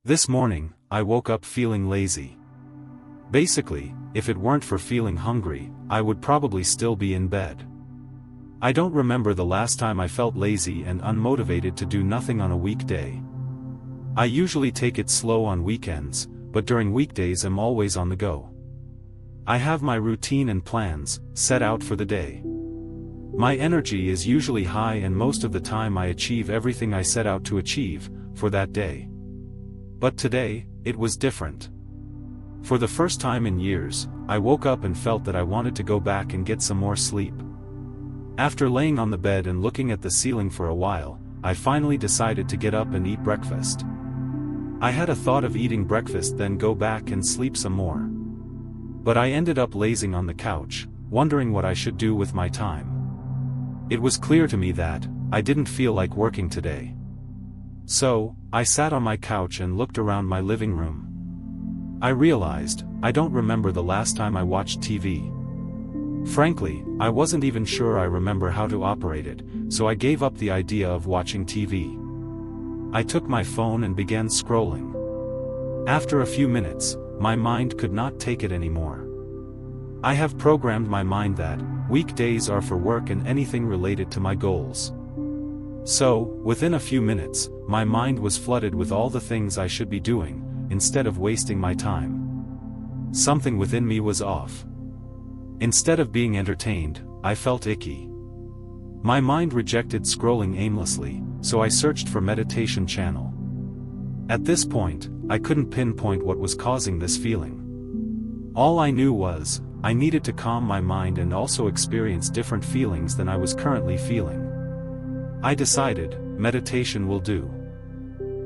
This morning, I woke up feeling lazy. Basically, if it weren't for feeling hungry, I would probably still be in bed. I don't remember the last time I felt lazy and unmotivated to do nothing on a weekday. I usually take it slow on weekends, but during weekdays I'm always on the go. I have my routine and plans set out for the day. My energy is usually high and most of the time I achieve everything I set out to achieve for that day. But today, it was different. For the first time in years, I woke up and felt that I wanted to go back and get some more sleep. After laying on the bed and looking at the ceiling for a while, I finally decided to get up and eat breakfast. I had a thought of eating breakfast then go back and sleep some more. But I ended up lazing on the couch, wondering what I should do with my time. It was clear to me that I didn't feel like working today. So, I sat on my couch and looked around my living room. I realized, I don't remember the last time I watched TV. Frankly, I wasn't even sure I remember how to operate it, so I gave up the idea of watching TV. I took my phone and began scrolling. After a few minutes, my mind could not take it anymore. I have programmed my mind that weekdays are for work and anything related to my goals. So, within a few minutes, my mind was flooded with all the things I should be doing, instead of wasting my time. Something within me was off. Instead of being entertained, I felt icky. My mind rejected scrolling aimlessly, so I searched for meditation channel. At this point, I couldn't pinpoint what was causing this feeling. All I knew was, I needed to calm my mind and also experience different feelings than I was currently feeling. I decided, meditation will do.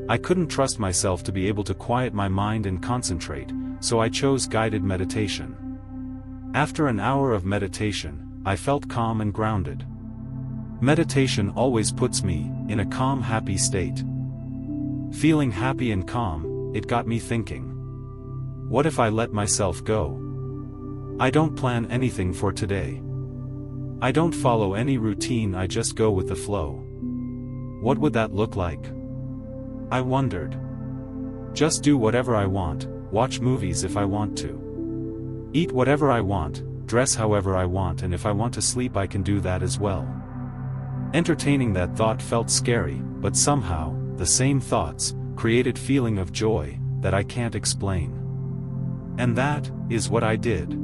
I couldn't trust myself to be able to quiet my mind and concentrate, so I chose guided meditation. After an hour of meditation, I felt calm and grounded. Meditation always puts me in a calm, happy state. Feeling happy and calm, it got me thinking. What if I let myself go? I don't plan anything for today. I don't follow any routine, I just go with the flow. What would that look like? I wondered. Just do whatever I want, watch movies if I want to. Eat whatever I want, dress however I want, and if I want to sleep I can do that as well. Entertaining that thought felt scary, but somehow, the same thoughts created feeling of joy that I can't explain. And that is what I did.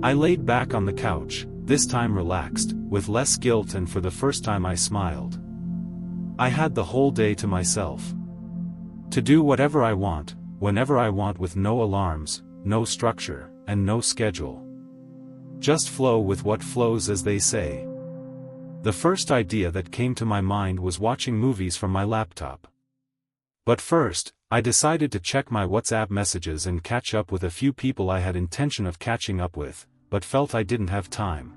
I laid back on the couch, this time relaxed, with less guilt, and for the first time I smiled. I had the whole day to myself. To do whatever I want, whenever I want, with no alarms, no structure, and no schedule. Just flow with what flows, as they say. The first idea that came to my mind was watching movies from my laptop. But first, I decided to check my WhatsApp messages and catch up with a few people I had intention of catching up with, but felt I didn't have time.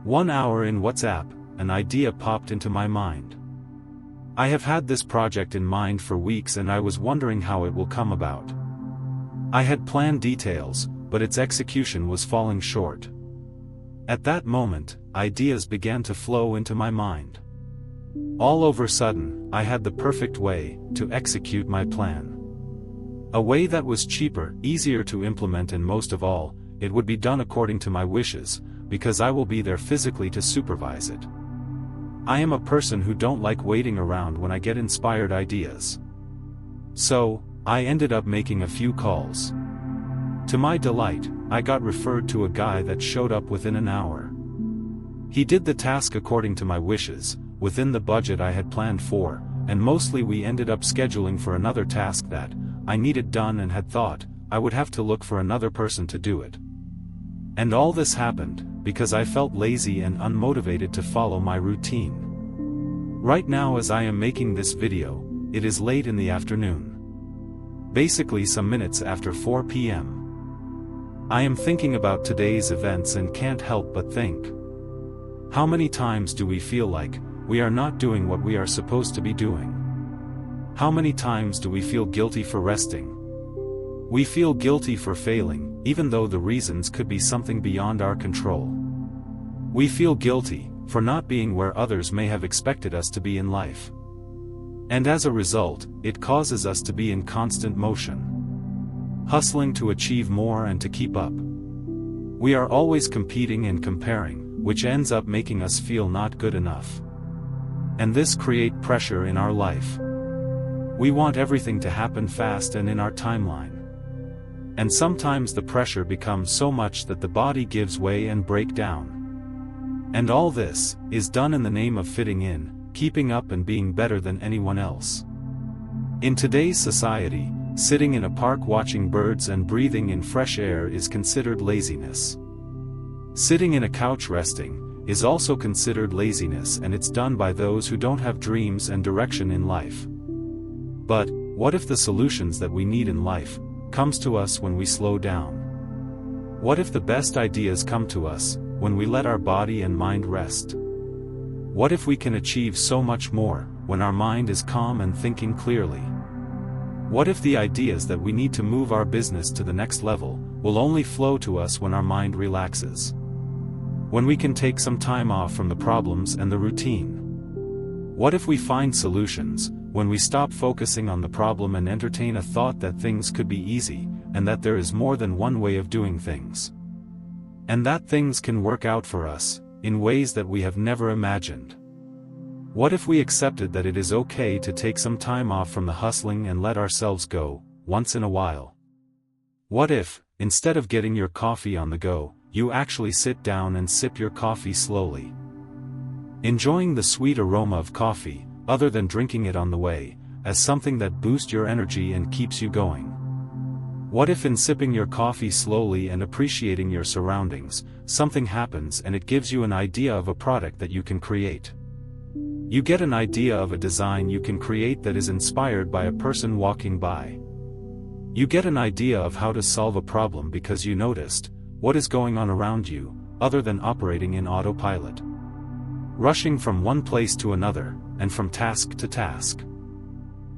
1 hour in WhatsApp, an idea popped into my mind. I have had this project in mind for weeks and I was wondering how it will come about. I had planned details, but its execution was falling short. At that moment, ideas began to flow into my mind. All over a sudden, I had the perfect way to execute my plan. A way that was cheaper, easier to implement, and most of all, it would be done according to my wishes, because I will be there physically to supervise it. I am a person who don't like waiting around when I get inspired ideas. So, I ended up making a few calls. To my delight, I got referred to a guy that showed up within an hour. He did the task according to my wishes, within the budget I had planned for, and mostly we ended up scheduling for another task that I needed done and had thought I would have to look for another person to do it. And all this happened because I felt lazy and unmotivated to follow my routine. Right now, as I am making this video, it is late in the afternoon. Basically some minutes after 4 p.m. I am thinking about today's events and can't help but think. How many times do we feel like we are not doing what we are supposed to be doing? How many times do we feel guilty for resting? We feel guilty for failing, even though the reasons could be something beyond our control. We feel guilty for not being where others may have expected us to be in life. And as a result, it causes us to be in constant motion, hustling to achieve more and to keep up. We are always competing and comparing, which ends up making us feel not good enough. And this creates pressure in our life. We want everything to happen fast and in our timeline. And sometimes the pressure becomes so much that the body gives way and breaks down. And all this is done in the name of fitting in, keeping up and being better than anyone else. In today's society, sitting in a park watching birds and breathing in fresh air is considered laziness. Sitting in a couch resting is also considered laziness, and it's done by those who don't have dreams and direction in life. But what if the solutions that we need in life comes to us when we slow down? What if the best ideas come to us when we let our body and mind rest? What if we can achieve so much more when our mind is calm and thinking clearly? What if the ideas that we need to move our business to the next level will only flow to us when our mind relaxes? When we can take some time off from the problems and the routine? What if we find solutions when we stop focusing on the problem and entertain a thought that things could be easy, and that there is more than one way of doing things? And that things can work out for us in ways that we have never imagined. What if we accepted that it is okay to take some time off from the hustling and let ourselves go, once in a while? What if, instead of getting your coffee on the go, you actually sit down and sip your coffee slowly? Enjoying the sweet aroma of coffee, other than drinking it on the way, as something that boosts your energy and keeps you going. What if in sipping your coffee slowly and appreciating your surroundings, something happens and it gives you an idea of a product that you can create? You get an idea of a design you can create that is inspired by a person walking by. You get an idea of how to solve a problem because you noticed what is going on around you, other than operating in autopilot, rushing from one place to another, and from task to task.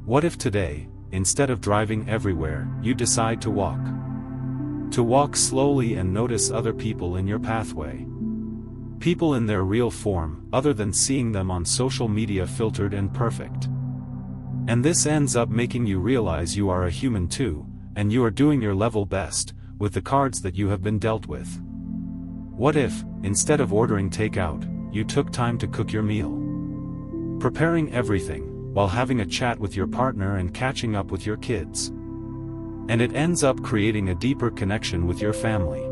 What if today, instead of driving everywhere, you decide to walk? To walk slowly and notice other people in your pathway. People in their real form, other than seeing them on social media filtered and perfect. And this ends up making you realize you are a human too, and you are doing your level best, with the cards that you have been dealt with. What if, instead of ordering takeout, you took time to cook your meal? Preparing everything, while having a chat with your partner and catching up with your kids. And it ends up creating a deeper connection with your family.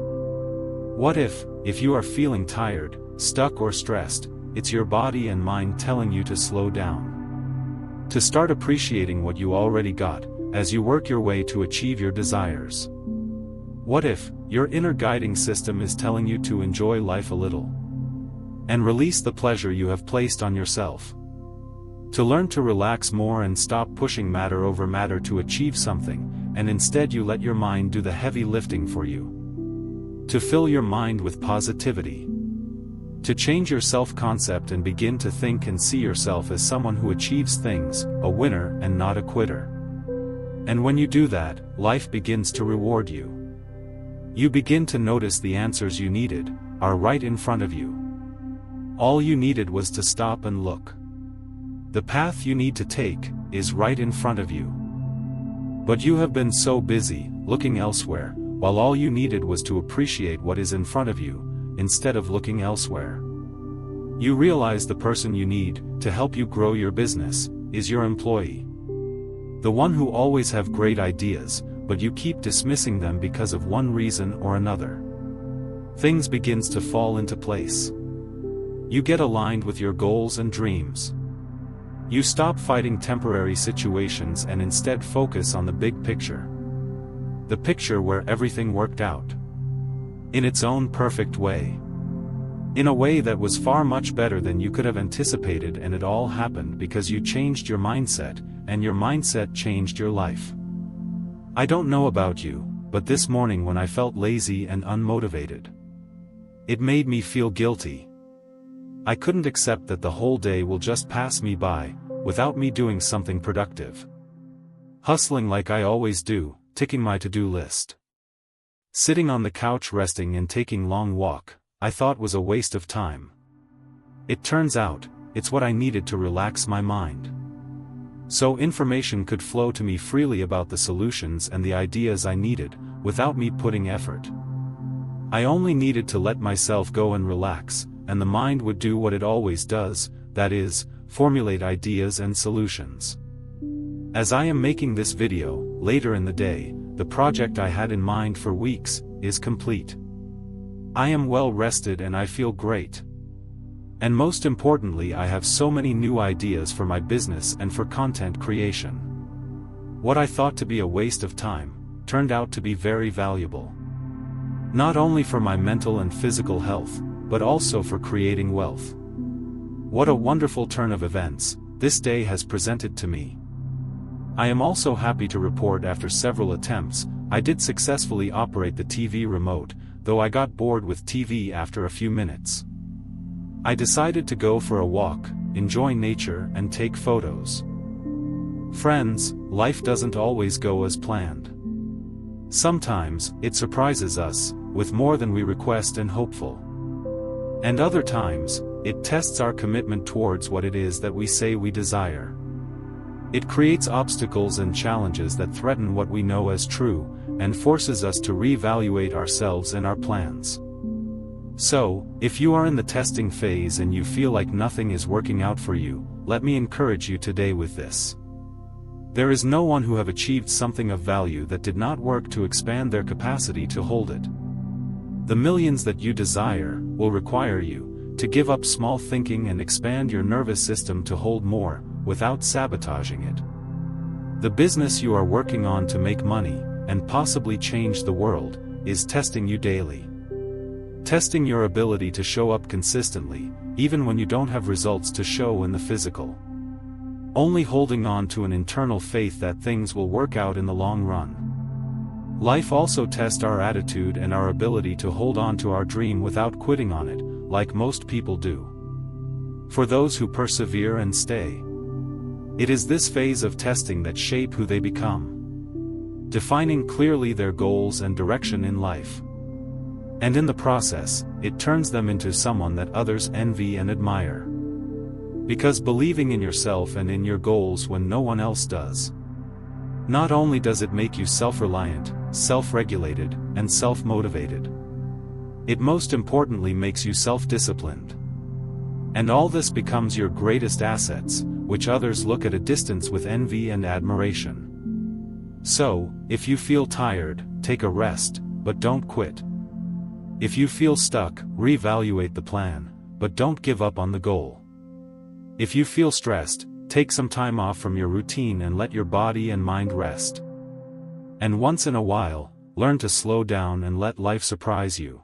What if you are feeling tired, stuck or stressed, it's your body and mind telling you to slow down. To start appreciating what you already got, as you work your way to achieve your desires. What if your inner guiding system is telling you to enjoy life a little? And release the pleasure you have placed on yourself. To learn to relax more and stop pushing matter over matter to achieve something, and instead you let your mind do the heavy lifting for you. To fill your mind with positivity. To change your self-concept and begin to think and see yourself as someone who achieves things, a winner and not a quitter. And when you do that, life begins to reward you. You begin to notice the answers you needed are right in front of you. All you needed was to stop and look. The path you need to take is right in front of you. But you have been so busy looking elsewhere, while all you needed was to appreciate what is in front of you, instead of looking elsewhere. You realize the person you need to help you grow your business is your employee. The one who always have great ideas, but you keep dismissing them because of one reason or another. Things begins to fall into place. You get aligned with your goals and dreams. You stop fighting temporary situations and instead focus on the big picture. The picture where everything worked out. In its own perfect way. In a way that was far much better than you could have anticipated, and it all happened because you changed your mindset, and your mindset changed your life. I don't know about you, but this morning when I felt lazy and unmotivated, it made me feel guilty. I couldn't accept that the whole day will just pass me by, without me doing something productive. Hustling like I always do, ticking my to-do list. Sitting on the couch resting and taking long walk, I thought was a waste of time. It turns out, it's what I needed to relax my mind. so information could flow to me freely about the solutions and the ideas I needed, without me putting effort. I only needed to let myself go and relax, and the mind would do what it always does, that is, formulate ideas and solutions. As I am making this video, later in the day, the project I had in mind for weeks is complete. I am well rested and I feel great. And most importantly, I have so many new ideas for my business and for content creation. What I thought to be a waste of time turned out to be very valuable. Not only for my mental and physical health, but also for creating wealth. What a wonderful turn of events this day has presented to me. I am also happy to report after several attempts, I did successfully operate the TV remote, though I got bored with TV after a few minutes. I decided to go for a walk, enjoy nature and take photos. Friends, life doesn't always go as planned. Sometimes, it surprises us, with more than we request and hope for. And other times, it tests our commitment towards what it is that we say we desire. It creates obstacles and challenges that threaten what we know as true, and forces us to reevaluate ourselves and our plans. So, if you are in the testing phase and you feel like nothing is working out for you, let me encourage you today with this. There is no one who have achieved something of value that did not work to expand their capacity to hold it. The millions that you desire will require you to give up small thinking and expand your nervous system to hold more, without sabotaging it. The business you are working on to make money, and possibly change the world, is testing you daily. Testing your ability to show up consistently, even when you don't have results to show in the physical. Only holding on to an internal faith that things will work out in the long run. Life also tests our attitude and our ability to hold on to our dream without quitting on it, like most people do. For those who persevere and stay, it is this phase of testing that shape who they become, defining clearly their goals and direction in life. And in the process, it turns them into someone that others envy and admire. Because believing in yourself and in your goals when no one else does, not only does it make you self-reliant, self-regulated, and self-motivated, it most importantly makes you self-disciplined. And all this becomes your greatest assets, which others look at a distance with envy and admiration. So, if you feel tired, take a rest, but don't quit. If you feel stuck, reevaluate the plan, but don't give up on the goal. If you feel stressed, take some time off from your routine and let your body and mind rest. And once in a while, learn to slow down and let life surprise you.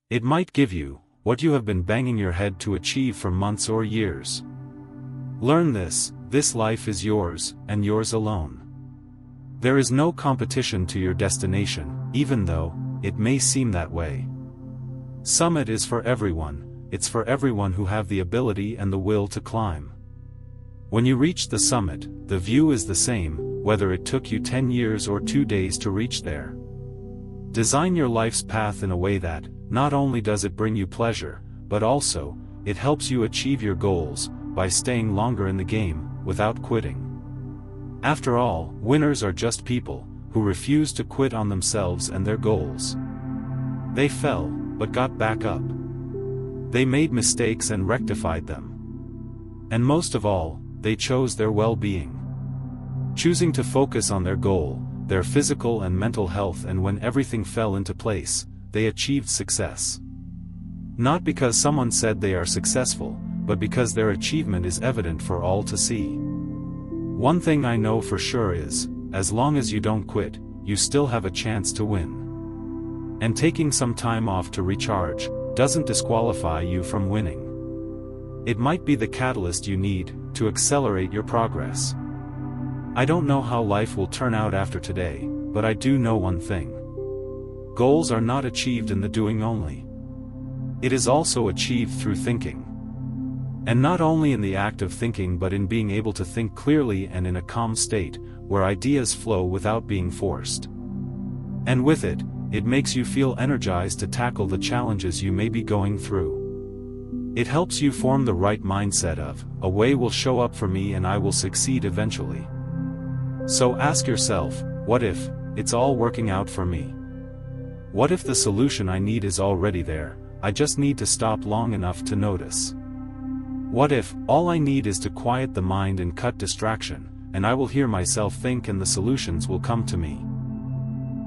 It might give you what you have been banging your head to achieve for months or years. Learn this life is yours, and yours alone. There is no competition to your destination, even though it may seem that way. Summit is for everyone, it's for everyone who have the ability and the will to climb. When you reach the summit, the view is the same, whether it took you 10 years or 2 days to reach there. Design your life's path in a way that, not only does it bring you pleasure, but also, it helps you achieve your goals, by staying longer in the game, without quitting. After all, winners are just people who refuse to quit on themselves and their goals. They fell, but got back up. They made mistakes and rectified them. And most of all, they chose their well-being. Choosing to focus on their goal, their physical and mental health, and when everything fell into place, they achieved success. Not because someone said they are successful, but because their achievement is evident for all to see. One thing I know for sure is, as long as you don't quit, you still have a chance to win. And taking some time off to recharge doesn't disqualify you from winning. It might be the catalyst you need to accelerate your progress. I don't know how life will turn out after today, but I do know one thing. Goals are not achieved in the doing only. It is also achieved through thinking. And not only in the act of thinking, but in being able to think clearly and in a calm state, where ideas flow without being forced. And with it, it makes you feel energized to tackle the challenges you may be going through. It helps you form the right mindset of, a way will show up for me and I will succeed eventually. So ask yourself, what if it's all working out for me? What if the solution I need is already there, I just need to stop long enough to notice? What if all I need is to quiet the mind and cut distraction, and I will hear myself think and the solutions will come to me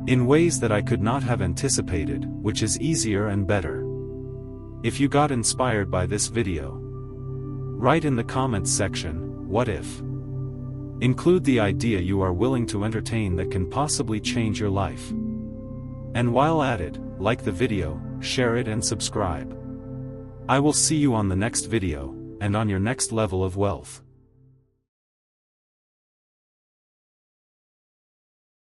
in ways that I could not have anticipated, which is easier and better. If you got inspired by this video, write in the comments section, what if? Include the idea you are willing to entertain that can possibly change your life. And while at it, like the video, share it and subscribe. I will see you on the next video, and on your next level of wealth.